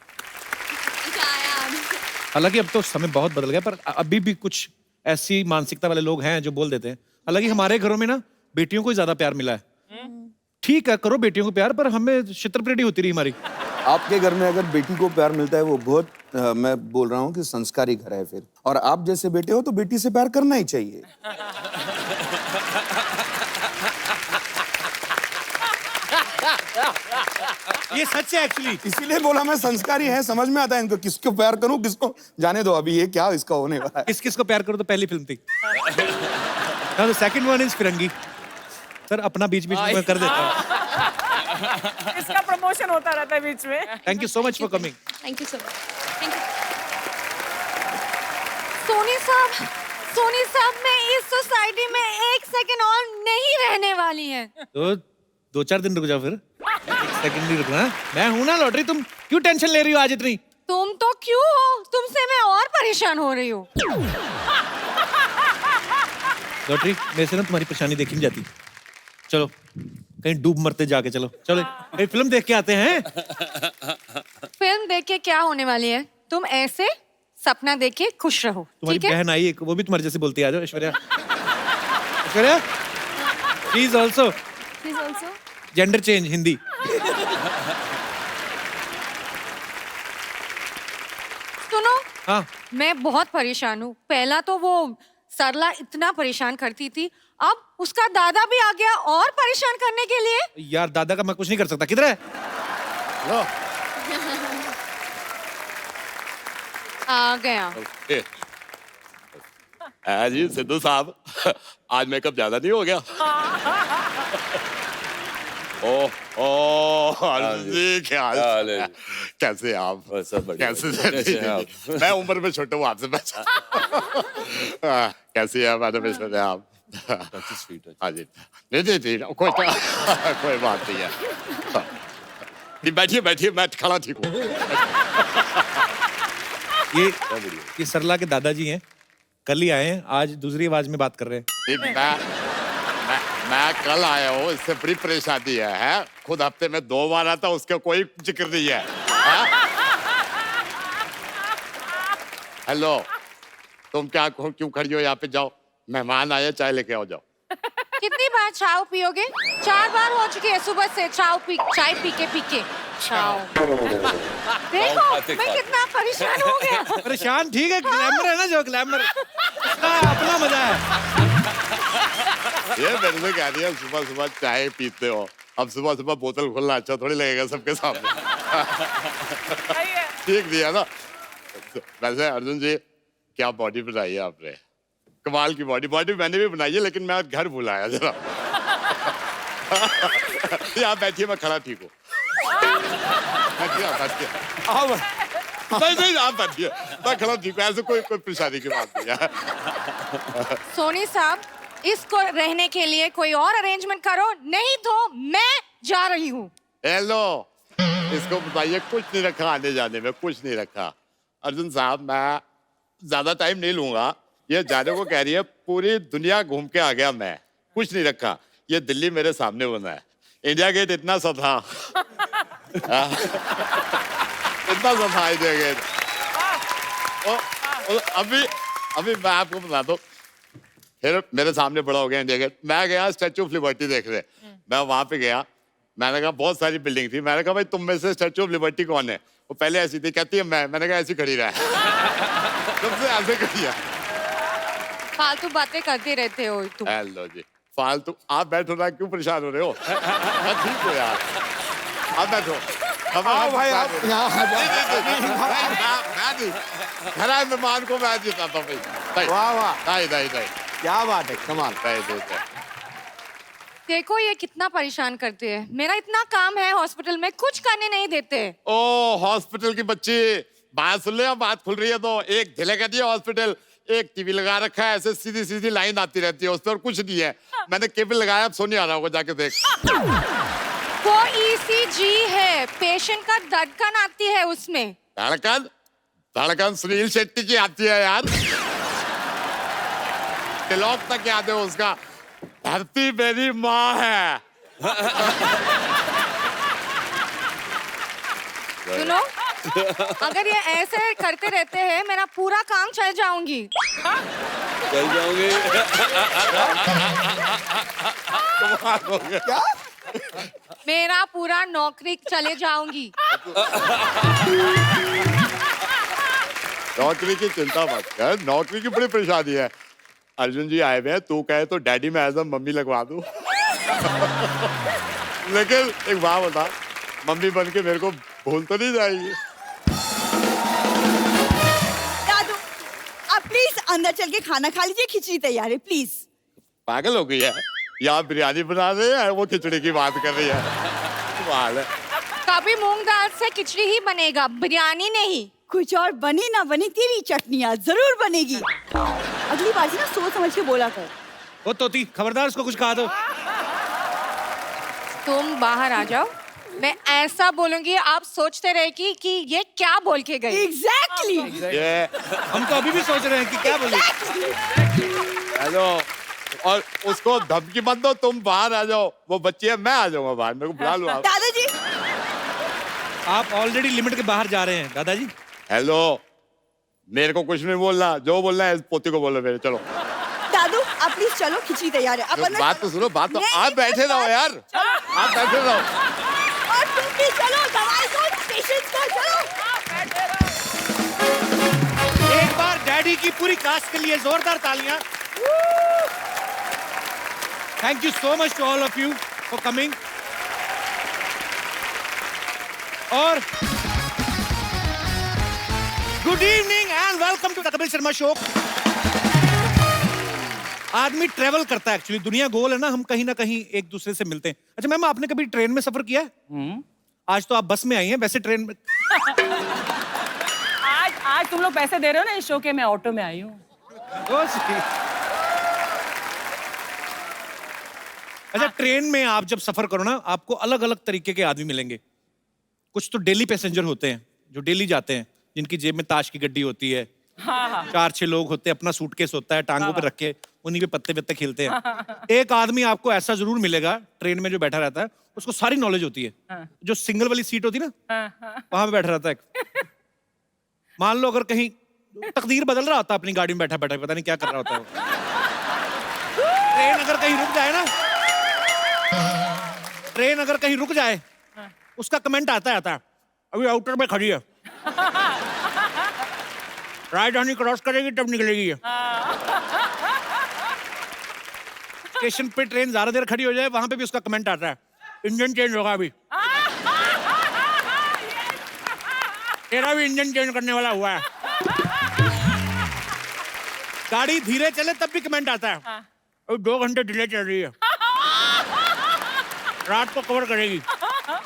[SPEAKER 1] हालांकि अब तो समय बहुत बदल गया पर अभी भी कुछ ऐसी मानसिकता वाले लोग हैं जो बोल देते हैं हालांकि हमारे घरों में ना बेटियों को ज्यादा प्यार मिला है। ठीक है करो बेटियों को प्यार पर हमें छित्रपरेडी होती रही हमारी।
[SPEAKER 8] आपके घर में अगर बेटी को प्यार मिलता है वो बहुत मैं बोल रहा हूँ कि संस्कारी घर है फिर और आप जैसे बेटे हो तो बेटी से प्यार करना ही चाहिए।
[SPEAKER 1] ये सच है एक्चुअली
[SPEAKER 8] इसीलिए बोला मैं संस्कारी है समझ में आता है इनको किसको प्यार करूं किसको जाने दो अभी ये क्या इसका होने वाला है।
[SPEAKER 1] किस किस को प्यार करो तो पहली फिल्म थी the second one is Firangi. Sir अपना बीच बीच में कर देता हूँ।
[SPEAKER 11] इसका प्रमोशन होता रहता है बीच में।
[SPEAKER 1] Thank you so much for coming.
[SPEAKER 13] Thank you so much. Thank you.
[SPEAKER 3] Soni साहब मैं इस सोसाइटी में 1 सेकंड और नहीं रहने वाली है।
[SPEAKER 1] तो 2-4 दिन रुक जाओ फिर 1 सेकंड नहीं रुकना। मैं हूं ना लॉटरी तुम क्यों टेंशन ले रही हो आज इतनी?
[SPEAKER 3] तुम तो क्यों हो तुमसे मैं और परेशान हो रही हूँ।
[SPEAKER 1] लॉटरी मेरे से ना तुम्हारी परेशानी देखी नहीं जाती। चलो कहीं डूब मरते जाके चलो चलो कहीं फिल्म देख के आते हैं।
[SPEAKER 3] फिल्म देख के क्या होने वाली है तुम ऐसे सपना देख के खुश रहो।
[SPEAKER 1] तुम्हारी बहन आई एक वो भी तुम्हारे जैसे बोलती है। आ जाओ Aishwarya. Aishwarya please also gender change Hindi.
[SPEAKER 3] सुनो
[SPEAKER 1] हाँ
[SPEAKER 3] मैं बहुत परेशान हूँ। पहला तो वो सरला इतना परेशान करती थी अब उसका दादा भी आ गया और परेशान करने के लिए।
[SPEAKER 1] यार दादा का मैं कुछ नहीं कर सकता। किधर है? लो।
[SPEAKER 3] आ गया।
[SPEAKER 5] जी सिद्धू साहब आज मेकअप ज्यादा नहीं हो गया? अर्जुन जी क्या हाल है? कैसे आप? कैसे आप? मैं उम्र में छोटा हूँ आपसे बचा। कैसी है मैडम ऐश्वर्या आप? हाँ जी नहीं कोई बात नहीं है। बैठिए बैठिए मैं खड़ा ठीक हूँ।
[SPEAKER 1] ये सरला के दादाजी हैं कल ही आए हैं आज दूसरी आवाज में बात कर रहे हैं।
[SPEAKER 5] मैं कल आया हूँ इससे बड़ी परेशानी है खुद हफ्ते में 2 बार आता उसका कोई जिक्र नहीं है। हेलो तुम क्या क्यों खड़ी हो यहाँ पे? जाओ मेहमान आए चाय लेके आओ जाओ।
[SPEAKER 3] कितनी बार चाय पियोगे? 4 बार हो चुकी है सुबह से चाय पी के चाय। देखो मैं कितना परेशान हो गया।
[SPEAKER 1] परेशान ठीक है ग्लैमर है ना जो ग्लैमर अपना मजा है।
[SPEAKER 14] ये मेरे से कह रही है सुबह सुबह चाय पीते हो, अब सुबह सुबह बोतल खोलना अच्छा थोड़ी लगेगा सबके सामने। ठीक दिया ना। वैसे अर्जुन जी क्या बॉडी बनाई है आपने, कमाल की बॉडी। बॉडी मैंने भी बनाई है लेकिन मैं घर भुलाया जरा। आप बैठिए, मैं खड़ा ठीक हूँ। नहीं आप बैठिए, मैं खड़ा ठीक हूँ, ऐसे कोई परेशानी की बात नहीं है।
[SPEAKER 3] सोनी साहब, इसको रहने के लिए कोई और अरेंजमेंट करो, नहीं तो मैं जा रही हूँ।
[SPEAKER 14] हेलो, इसको बताइए कुछ नहीं रखा आने जाने में, कुछ नहीं रखा। अर्जुन साहब मैं ज्यादा टाइम नहीं लूंगा, ये जाने को कह रही है, पूरी दुनिया घूम के आ गया मैं, कुछ नहीं रखा। ये दिल्ली मेरे सामने बना है, इंडिया गेट इतना सा था। इतना सा था इंडिया गेट। अभी मैं आपको बता दूं, फिर मेरे सामने बड़ा हो गया इंडिया गेट। मैं गया स्टैचू ऑफ लिबर्टी देखने, मैं वहां पे गया, मैंने कहा बहुत सारी बिल्डिंग थी, मैंने कहा भाई तुम में से स्टैचू ऑफ लिबर्टी कौन है? वो पहले ऐसी थी, कहती है मैंने कहा ऐसी खड़ी रहा। तुमसे ऐसे खड़ी है।
[SPEAKER 3] फालतू बातें करते रहते हो तुम।
[SPEAKER 14] हेलो जी, फालतू आप बैठो ना, क्यों परेशान हो रहे हो? मैं ठीक हो यार, आप बैठो।
[SPEAKER 5] भाई आप यहाँ
[SPEAKER 14] घर आए मेहमान को मैं जिताता भाई।
[SPEAKER 5] वाह वाह,
[SPEAKER 14] नहीं
[SPEAKER 5] क्या बात है, कमाल।
[SPEAKER 3] देखो ये कितना परेशान करते हैं, मेरा इतना काम है हॉस्पिटल में, कुछ करने नहीं देते।
[SPEAKER 14] ओ हॉस्पिटल की बच्ची, बात सुन ले, बात खुल रही है तो। एक ढिले कर दिया हॉस्पिटल, एक टीवी लगा रखा है, ऐसे सीधी सीधी लाइन आती रहती है उस पर, और कुछ नहीं है। मैंने केबल लगाया, अब सोनी आ रहा होगा, जाके देख।
[SPEAKER 3] वो ईसीजी है, पेशेंट का धड़कन आती है उसमें।
[SPEAKER 14] धड़कन सुनील शेट्टी की आती है यार। तिलक तक याद है उसका, धरती मेरी माँ है।
[SPEAKER 3] सुनो, अगर ये ऐसे करते रहते हैं, मेरा पूरा काम चल जाऊंगी।
[SPEAKER 4] चल जाओगे?
[SPEAKER 5] क्या?
[SPEAKER 3] मेरा पूरा नौकरी चले जाऊंगी।
[SPEAKER 14] नौकरी की चिंता मत कर, नौकरी की बड़ी परेशानी है। अर्जुन जी आए हुए हैं, तू कहे तो डैडी में एज अ मम्मी लगवा दूं। लेकिन एक बात बता, मम्मी बन के मेरे को भूल तो नहीं जाएगी?
[SPEAKER 2] दादू, आप प्लीज अंदर चल के खाना खा लीजिए, खिचड़ी तैयार है, प्लीज।
[SPEAKER 14] पागल हो गई है, यहाँ बिरयानी बना रहे हैं, वो खिचड़ी की बात कर रही है। कमाल है।
[SPEAKER 3] कभी मूंग दाल से खिचड़ी ही बनेगा, बिरयानी नहीं।
[SPEAKER 2] कुछ और बनी ना बनी, तेरी चटनियाँ जरूर बनेगी। अगली बार से ना सोच समझ के बोला कर।
[SPEAKER 1] ओ तोती, खबरदार उसको कुछ कहा दो।
[SPEAKER 3] तुम बाहर आ जाओ, मैं ऐसा बोलूंगी आप सोचते रहे कि ये क्या बोल के गई।
[SPEAKER 2] एग्जैक्टली।
[SPEAKER 1] हम तो अभी भी सोच रहे हैं कि क्या बोले।
[SPEAKER 14] हेलो, और उसको धमकी मत दो, तुम बाहर आ जाओ, वो बच्ची है, मैं आ जाऊंगा बाहर, मेरे को बुला लो आप।
[SPEAKER 2] दादाजी,
[SPEAKER 1] आप ऑलरेडी लिमिट के बाहर जा रहे हैं दादाजी।
[SPEAKER 14] हेलो, मेरे को कुछ नहीं बोलना, जो बोलना है पोती को बोलो मेरे। चलो
[SPEAKER 2] दादू आप प्लीज चलो, खिचड़ी तैयार है। आप अंदर
[SPEAKER 14] बात तो सुनो, बात तो। आप बैठे रहो यार, आप बैठे रहो।
[SPEAKER 2] और तुम भी चलो, दवाई दो पेशेंट को, चलो।
[SPEAKER 1] एक बार डैडी की पूरी कास्ट के लिए जोरदार तालियां। Thank you so much to all of you for coming. और good evening and welcome to the Kapil Sharma show. आदमी ट्रेवल करता है, एक्चुअली दुनिया गोल है ना, हम कहीं ना कहीं एक दूसरे से मिलते हैं। अच्छा मैम, आपने कभी ट्रेन में सफर किया है? आज तो आप बस में आई हैं, वैसे ट्रेन में।
[SPEAKER 11] आज तुम लोग पैसे दे रहे हो ना इस शो के, मैं ऑटो में आई हूँ।
[SPEAKER 1] अच्छा, ट्रेन में आप जब सफर करो ना, आपको अलग अलग तरीके के आदमी मिलेंगे। कुछ तो डेली पैसेंजर होते हैं जो डेली जाते हैं, जिनकी जेब में ताश की गड्डी होती है।
[SPEAKER 11] हाँ।
[SPEAKER 1] 4-6 लोग होते हैं, अपना सूटकेस होता है, टांगों पे रख के उन्हीं पे पत्ते पत्ते खेलते हैं। एक आदमी आपको ऐसा जरूर मिलेगा ट्रेन में जो बैठा रहता है, उसको सारी नॉलेज होती है। जो सिंगल वाली सीट होती है ना, वहां पे बैठा रहता है। मान लो अगर कहीं तकदीर बदल रहा होता है, अपनी गाड़ी में बैठा बैठा पता नहीं क्या कर रहा होता है। ट्रेन अगर कहीं रुक जाए ना, ट्रेन अगर कहीं रुक जाए, उसका कमेंट आता है अभी आउटर में खड़ी है, राजधानी क्रॉस करेगी तब निकलेगी। स्टेशन पे ट्रेन ज्यादा देर खड़ी हो जाए, वहां पे भी उसका कमेंट आता है, इंजन चेंज होगा अभी, तेरा भी इंजन चेंज करने वाला हुआ है। गाड़ी धीरे चले तब भी कमेंट आता है, अभी 2 घंटे डिले चल रही है, रात को कवर करेगी।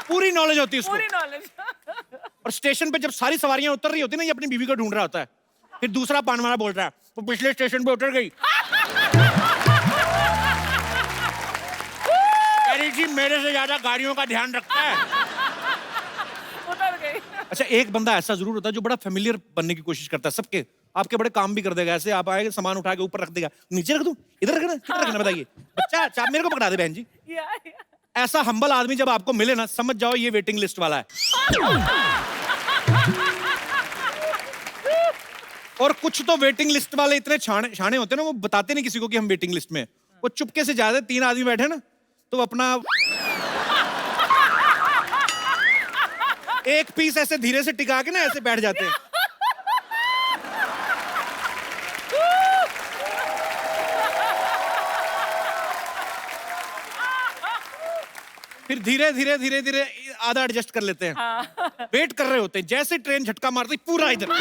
[SPEAKER 1] पूरी नॉलेज होती है उसको।
[SPEAKER 11] पूरी नॉलेज।
[SPEAKER 1] और स्टेशन पे जब सारी सवारियां उतर रही होती है ना, ये अपनी बीवी को ढूंढ रहा होता है, फिर दूसरा पान वाला बोल रहा है, वो पिछले स्टेशन पे उतर गई, कह रही थी मेरे से ज्यादा गाड़ियों का ध्यान रखता है।
[SPEAKER 11] उतर गई।
[SPEAKER 1] अच्छा, एक बंदा ऐसा जरूर होता है जो बड़ा फेमिलियर बनने की कोशिश करता है सबके, आपके बड़े काम भी कर देगा। ऐसे आप आएंगे, सामान उठा के ऊपर रख देगा, नीचे रख दूं, इधर रखना, किधर रखना बताइए, बच्चा चाप मेरे को पकड़ा दे बहन जी। ऐसा हम्बल आदमी जब आपको मिले ना, समझ जाओ ये वेटिंग लिस्ट वाला है। और कुछ तो वेटिंग लिस्ट वाले इतने छाने होते हैं ना, वो बताते नहीं किसी को कि हम वेटिंग लिस्ट में हैं। वो चुपके से जाते, 3 आदमी बैठे ना, तो अपना एक पीस ऐसे धीरे से टिका के ना ऐसे बैठ जाते हैं। फिर धीरे धीरे धीरे धीरे आधा एडजस्ट कर लेते हैं। वेट कर रहे होते हैं, जैसे ट्रेन झटका मारती पूरा इधर।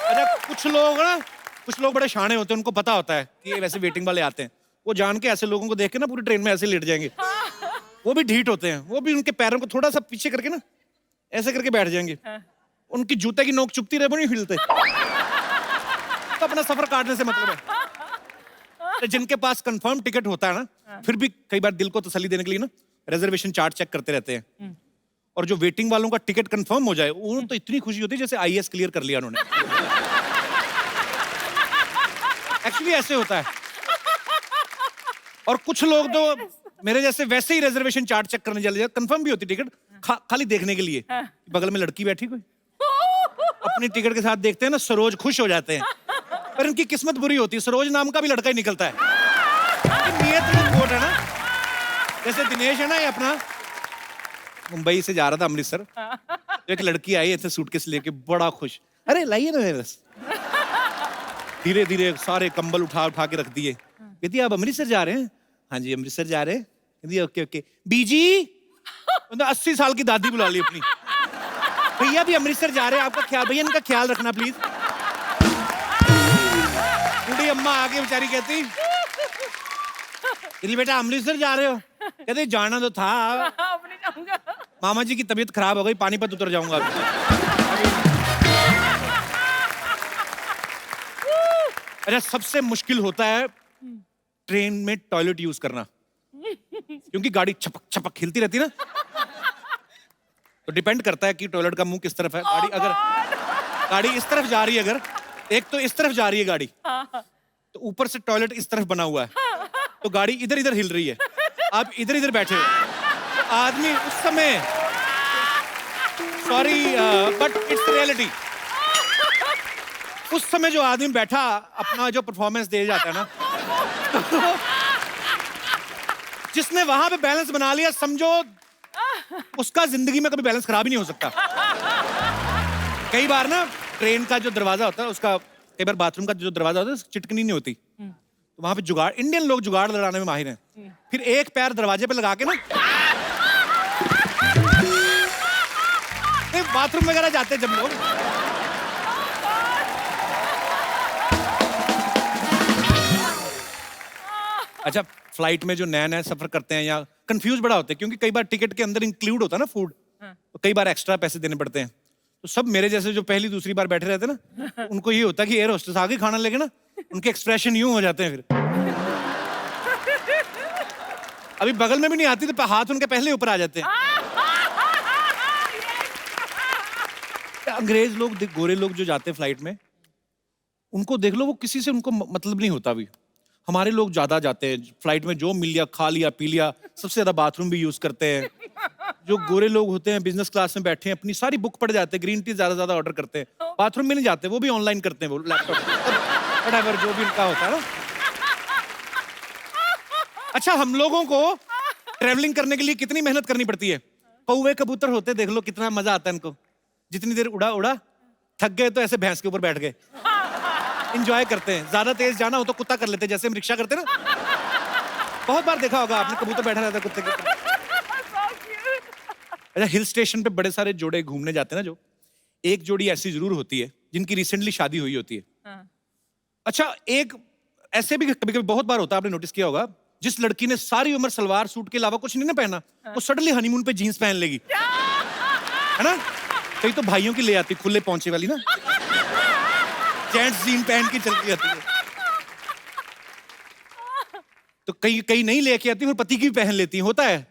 [SPEAKER 1] अच्छा, कुछ लोग बड़े शाणे होते हैं, उनको पता होता है कि ये वैसे वेटिंग वाले आते हैं, वो जान के ऐसे लोगों को देख के ना पूरी ट्रेन में ऐसे लेट जाएंगे। वो भी ढीठ होते हैं, वो भी उनके पैरों को थोड़ा सा पीछे करके ना ऐसे करके बैठ जाएंगे। उनकी जूते की नोक चुभती रहे, वो नहीं हिलते। तो अपना सफर काटने से मतलब है। जिनके पास कंफर्म टिकट होता है ना, फिर भी कई बार दिल को तसल्ली देने के लिए ना रिजर्वेशन चार्ट चेक करते रहते हैं। और जो वेटिंग वालों का टिकट कंफर्म हो जाए, उन्हें तो इतनी खुशी होती है जैसे IAS क्लियर कर लिया उन्होंने। एक्चुअली ऐसे होता है। और कुछ लोग तो मेरे जैसे वैसे ही रिजर्वेशन चार्ट चेक करने चले जाते, कंफर्म भी होती टिकट, खाली देखने के लिए बगल में लड़की बैठी कोई, अपनी टिकट के साथ देखते हैं ना, सरोज खुश हो जाते हैं। पर इनकी किस्मत बुरी होती है, सरोज नाम का भी लड़का ही निकलता है। नियत में खोट है ना। जैसे दिनेश है ना, ये अपना मुंबई से जा रहा था अमृतसर, तो एक लड़की आई ऐसे सूटकेस लेके, बड़ा खुश, अरे लाइए ना मेरे बस। धीरे धीरे सारे कंबल उठा के रख दिए। कहती आप अमृतसर जा रहे हैं? हाँ जी अमृतसर जा रहे हैं। कहती ओके ओके। बीजी 80 साल की दादी बुला ली अपनी, भैया भी अमृतसर जा रहे हैं, आपका ख्याल, भैया इनका ख्याल रखना प्लीज। बूढ़ी अम्मा आगे बेचारी कहती, बेटा अमृतसर जा रहे हो? कहते जाना तो था, मामा जी की तबीयत खराब हो गई, पानीपत उतर जाऊंगा। अच्छा, सबसे मुश्किल होता है ट्रेन में टॉयलेट यूज करना, क्योंकि गाड़ी छपक छपक हिलती रहती है ना, तो डिपेंड करता है कि टॉयलेट का मुंह किस तरफ है। गाड़ी इस तरफ जा रही है, अगर एक तो इस तरफ जा रही है गाड़ी, तो ऊपर से टॉयलेट इस तरफ बना हुआ है, तो गाड़ी इधर इधर हिल रही है, आप इधर इधर बैठे हो, तो आदमी उस समय, सॉरी बट इट्स रियलिटी, उस समय जो आदमी बैठा अपना जो परफॉर्मेंस दे जाता है ना, जिसने वहां पे बैलेंस बना लिया, समझो उसका जिंदगी में कभी बैलेंस खराब ही नहीं हो सकता। कई बार ना ट्रेन का जो दरवाजा होता है, उसका कई बार बाथरूम का जो दरवाजा होता है, चिटकनी नहीं होती, तो वहां पे जुगाड़, इंडियन लोग जुगाड़ लड़ाने में माहिर हैं। फिर एक पैर दरवाजे पे लगा के ना, बाथरूम वगैरह जाते हैं जब लोग, अच्छा फ्लाइट में जो नया नया सफर करते हैं या कंफ्यूज बड़ा होते हैं, क्योंकि कई बार टिकट के अंदर इंक्लूड होता है ना फूड, तो कई बार एक्स्ट्रा पैसे देने पड़ते हैं। तो सब मेरे जैसे जो पहली दूसरी बार बैठे रहते हैं ना, उनको ये होता है कि एयर होस्टेस आगे खाना लेके ना, उनके एक्सप्रेशन यूं हो जाते हैं। फिर अभी बगल में भी नहीं आती तो हाथ उनके पहले ऊपर आ जाते हैं। अंग्रेज लोग, गोरे लोग जो जाते हैं फ्लाइट में, उनको देख लो, वो किसी से उनको मतलब नहीं होता। अभी हमारे लोग ज्यादा जाते हैं फ्लाइट में, जो मिल लिया खा लिया पी लिया, सबसे ज्यादा बाथरूम भी यूज करते हैं। जो गोरे लोग होते हैं बिजनेस क्लास में बैठे हैं, अपनी सारी बुक पढ़ जाते हैं, ग्रीन टी ज्यादा ऑर्डर करते हैं, बाथरूम में नहीं जाते, वो भी ऑनलाइन करते हैं, वो लैपटॉप व्हाटएवर जो भी उनका होता है ना। अच्छा, हम लोगों को ट्रेवलिंग करने के लिए कितनी मेहनत करनी पड़ती है। कौवे कबूतर होते देख लो, कितना मजा आता है इनको, जितनी देर उड़ा थक गए तो ऐसे भैंस के ऊपर बैठ गए, इंजॉय करते हैं। ज्यादा तेज जाना हो तो कुत्ता कर लेते हैं, जैसे हम रिक्शा करते हैं ना। बहुत बार देखा होगा आपने, कबूतर बैठा रहता है कुत्ते के ऊपर। अच्छा, हिल स्टेशन पे बड़े सारे जोड़े घूमने जाते हैं ना, जो एक जोड़ी ऐसी जरूर होती है जिनकी रिसेंटली शादी हुई होती है। अच्छा, एक ऐसे भी कभी कभी बहुत बार होता है, आपने नोटिस किया होगा, जिस लड़की ने सारी उम्र सलवार सूट के अलावा कुछ नहीं ना पहना, वो सडनली हनीमून पे जीन्स पहन लेगी, है ना। कई तो भाइयों की ले आती खुले पहुंचे वाली ना, जेंट्स जीन पहन के चलती जाती है। तो कई कई नहीं लेके आती, फिर पति की भी पहन लेती है, होता है।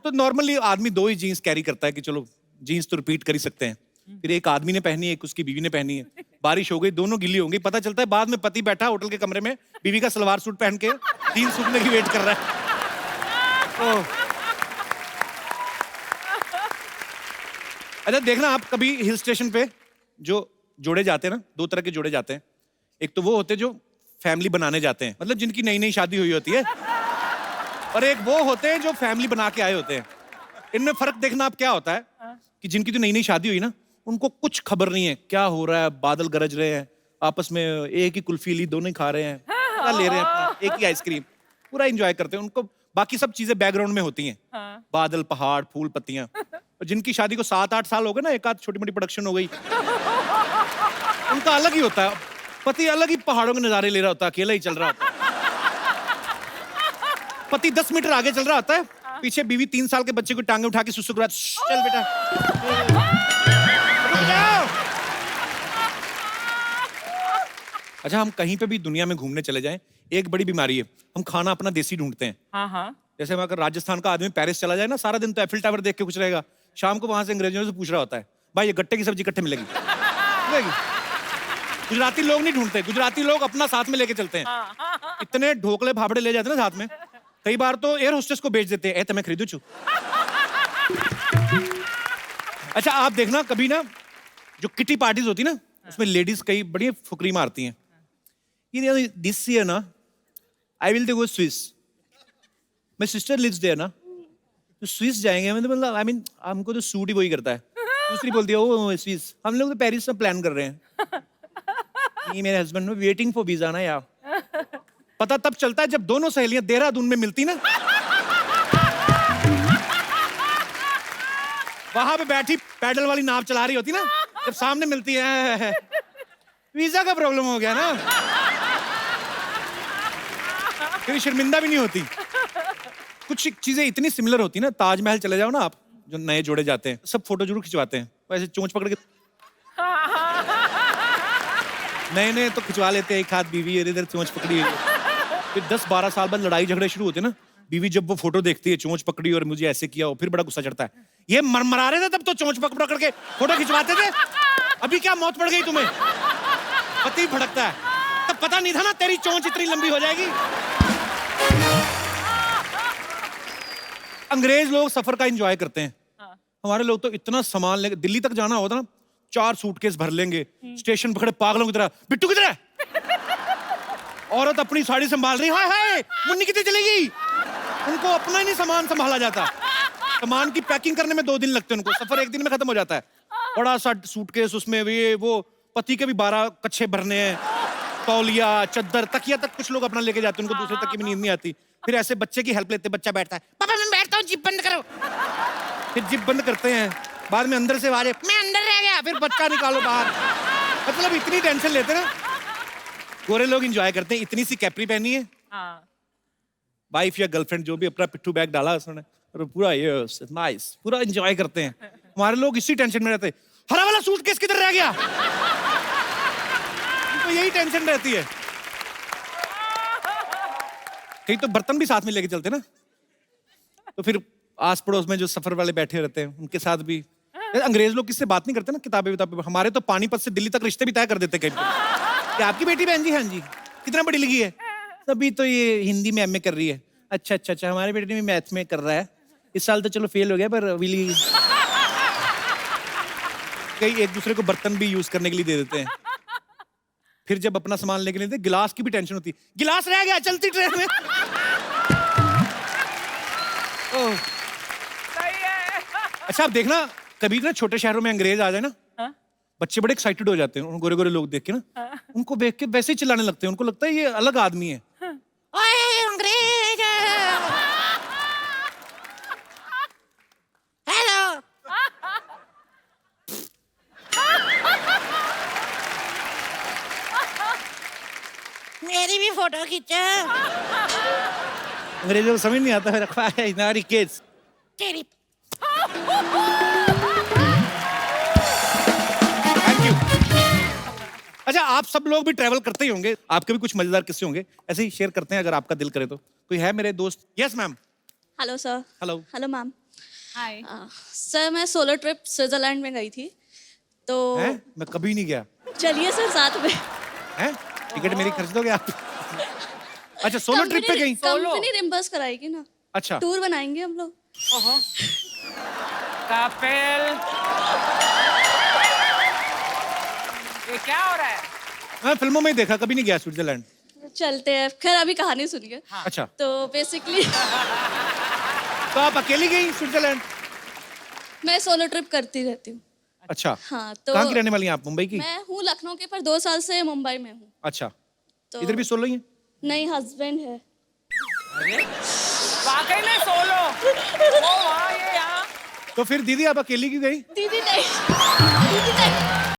[SPEAKER 1] तो नॉर्मली आदमी 2 ही जीन्स कैरी करता है कि चलो जीन्स तो रिपीट कर ही सकते हैं। फिर एक आदमी ने पहनी है, एक उसकी बीवी ने पहनी है। बारिश हो गई, दोनों गिली होंगी, पता चलता है बाद में पति बैठा होटल के कमरे में, बीवी का सलवार सूट पहन के जीन्स सूखने की वेट कर रहा है। अच्छा, देखना आप कभी हिल स्टेशन पे जो जोड़े जाते हैं ना, 2 तरह के जोड़े जाते हैं। एक तो वो होते हैं जो फैमिली बनाने जाते हैं, मतलब जिनकी नई नई शादी हुई होती है, और एक वो होते हैं जो फैमिली बना के आए होते हैं। इनमें फर्क देखना आप क्या होता है कि जिनकी तो नई नई शादी हुई ना, उनको कुछ खबर नहीं है क्या हो रहा है, बादल गरज रहे हैं, आपस में एक ही कुल्फी ली, दोनों ही खा रहे हैं, क्या ले रहे हैं अपना, एक ही आइसक्रीम, पूरा एंजॉय करते हैं। उनको बाकी सब चीजें बैकग्राउंड में होती हैं, बादल, पहाड़, फूल, पत्तियां। और जिनकी शादी को 7-8 साल हो गए ना, एक आध छोटी मोटी प्रोडक्शन हो गई, उनका अलग ही होता है। पति अलग ही पहाड़ों के नजारे ले रहा होता है, अकेला ही चल रहा होता है। पति 10 मीटर आगे चल रहा होता है, पीछे बीवी 3 साल के बच्चे को टांगे उठा के सुसु करा, चल बेटा। अच्छा, हम कहीं पे भी दुनिया में घूमने चले जाएं, एक बड़ी बीमारी है, हम खाना अपना देसी ढूंढते हैं। जैसे अगर राजस्थान का आदमी पेरिस चला जाए ना, सारा दिन तो एफिल टावर देख के कुछ रहेगा, शाम को वहां से अंग्रेजों से पूछ रहा होता है, भाई ये गट्टे की सब्जी इकट्ठे मिलेगी। गुजराती लोग नहीं ढूंढते, गुजराती लोग अपना साथ में लेके चलते हैं। इतने ढोकले फाफड़े ले जाते हैं ना साथ में, कई बार तो एयर होस्टेस को बेच देते हैं, ए तुम्हें खरीदू छू। अच्छा, आप देखना कभी ना, जो किटी पार्टीज होती ना, उसमें लेडीज कई बड़ी फुकरी मारती हैं। ये दिस ईयर ना, I will go Swiss, my sister lives there ना, तो स्विस जाएंगे। मतलब आई मीन हमको तो सूट ही वही करता है। दूसरी बोलती है ओ स्विस, हम लोग तो पेरिस में प्लान कर रहे हैं। ये मेरे हस्बैंड ने वेटिंग फॉर वीजा ना यार। पता तब चलता है जब दोनों सहेलियां देहरादून में मिलती ना, वहां पे बैठी पैडल वाली नाव चला रही होती ना, जब सामने मिलती है, वीजा का प्रॉब्लम हो गया ना, फिर शर्मिंदा भी नहीं होती। कुछ चीजें इतनी सिमिलर होती ना, ताजमहल चले जाओ ना आप, जो नए जोड़े जाते हैं, सब फोटो जरूर खिंचवाते हैं, वैसे चोंच पकड़ के नए तो खिंचवा लेते हैं, एक हाथ बीवी इधर चोंच पकड़ी है। फिर 10-12 साल बाद लड़ाई झगड़े शुरू होते हैं ना, बीवी जब वो फोटो देखती है, चोंच पकड़ी और मुझे ऐसे किया, और फिर बड़ा गुस्सा चढ़ता है। ये मरमरा रहे थे तब तो चोंच पकड़ के फोटो खिंचवाते थे, अभी क्या मौत पड़ गई तुम्हें? पति भड़कता है, तब पता नहीं था ना तेरी चोंच इतनी लंबी हो जाएगी। अंग्रेज लोग सफर का एंजॉय करते हैं, हमारे लोग तो इतना सामान लेके, दिल्ली तक जाना होता ना, 4 सूटकेस भर लेंगे, स्टेशन पकड़े पागलों की तरह, बिट्टू किधर है? औरत अपनी साड़ी संभाल रही, हाय हाय मुन्नी कितनी चलेगी? उनको अपना ही नहीं सामान संभाला जाता। सामान की पैकिंग करने में 2 दिन लगते हैं उनको, सफर 1 दिन में खत्म हो जाता है। बड़ा सा सूटकेस, उसमें ये वो पति के भी 12 कच्छे भरने हैं, तौलिया, चद्दर, तकिया तक कुछ लोग अपना लेके जाते हैं, उनको दूसरे तक की भी नींद नहीं आती। फिर ऐसे बच्चे की हेल्प लेते, बच्चा बैठता है, पापा मैं बैठता हूँ, जिप बंद करो। फिर जिप बंद करते हैं, बाद में अंदर से आवाज, मैं अंदर रह गया, फिर बच्चा निकालो बाहर। मतलब इतनी टेंशन लेते ना। गोरे लोग एंजॉय करते हैं, इतनी सी कैपरी पहनी है, वाइफ या गर्लफ्रेंड जो भी, अपना पिट्ठू बैग डाला उसने, और पूरा ये नाइस, पूरा एंजॉय करते हैं। हमारे लोग इसी टेंशन में रहते हैं, हरा वाला सूटकेस किधर रह गया? तो यही टेंशन रहती है। कहीं तो बर्तन भी साथ में लेके चलते ना, तो फिर आस पड़ोस में जो सफर वाले बैठे रहते हैं उनके साथ भी। अंग्रेज लोग किससे बात नहीं करते ना, किताबें, हमारे तो पानीपत से दिल्ली तक रिश्ते भी तय कर देते कहीं पे। क्या आपकी बेटी बहन जी? हाँ जी। कितना पढ़ी लिखी है? अभी तो ये हिंदी में एमए कर रही है। अच्छा अच्छा अच्छा, हमारे बेटे भी मैथ में कर रहा है, इस साल तो चलो फेल हो गया, पर विली कई एक दूसरे को बर्तन भी यूज करने के लिए दे देते हैं। फिर जब अपना सामान लेके लेते, गिलास की भी टेंशन होती है, गिलास रह गया चलती ट्रेन में। अच्छा, आप देखना कभी ना छोटे शहरों में अंग्रेज आ जाए ना, बच्चे बड़े एक्साइटेड हो जाते हैं उन गोरे गोरे लोग देख के ना, उनको देख के वैसे ही चिल्लाने लगते हैं, उनको लगता है ये अलग आदमी है।
[SPEAKER 3] ओए अंग्रेज, हेलो, मेरी भी फोटो खींचो।
[SPEAKER 1] अंग्रेजों को समझ नहीं आता है, रखवा है नारी किड्स।
[SPEAKER 3] तेरी
[SPEAKER 1] थैंक यू। अच्छा, आप सब लोग भी ट्रैवल करते ही होंगे, आपके भी कुछ मजेदार किस्से होंगे, ऐसे ही शेयर करते हैं अगर आपका दिल करे तो। कोई है मेरे दोस्त? Yes ma'am.
[SPEAKER 13] Hello sir.
[SPEAKER 1] Hello.
[SPEAKER 13] Hello ma'am.
[SPEAKER 11] Hi.
[SPEAKER 13] Sir मैं सोलो ट्रिप स्विट्जरलैंड में गई थी तो
[SPEAKER 1] हैं? मैं कभी नहीं गया।
[SPEAKER 13] चलिए सर साथ में।
[SPEAKER 1] हैं? टिकट मेरी खर्च दोगे आप? अच्छा, सोलो ट्रिप पे गई?
[SPEAKER 13] कंपनी रिम्बर्स कराएगी ना।
[SPEAKER 1] अच्छा।
[SPEAKER 13] टूर बनाएंगे हम लोग।
[SPEAKER 11] कपिल, ये क्या हो रहा है?
[SPEAKER 1] मैं फिल्मों में ही देखा, कभी नहीं गया स्विट्जरलैंड।
[SPEAKER 13] चलते हैं, खैर अभी कहानी सुनिए।
[SPEAKER 1] अच्छा।
[SPEAKER 13] तो बेसिकली
[SPEAKER 1] तो आप अकेली गई स्विट्जरलैंड?
[SPEAKER 13] मैं सोलो ट्रिप करती रहती हूँ।
[SPEAKER 1] अच्छा।
[SPEAKER 13] हाँ तो
[SPEAKER 1] कहाँ की रहने वाली हैं आप? मुंबई की?
[SPEAKER 13] मैं हूँ लखनऊ की, पर 2 साल से मुंबई में हूँ।
[SPEAKER 1] अच्छा।
[SPEAKER 13] तो
[SPEAKER 1] इधर भी सोलो ही है?
[SPEAKER 13] नहीं, हस्बैंड है।
[SPEAKER 11] वाकई में सोलो? वो वहाँ, ये यहाँ।
[SPEAKER 1] तो फिर दीदी आप अकेली क्यों गई?
[SPEAKER 13] दीदी नहीं, दीदी नहीं।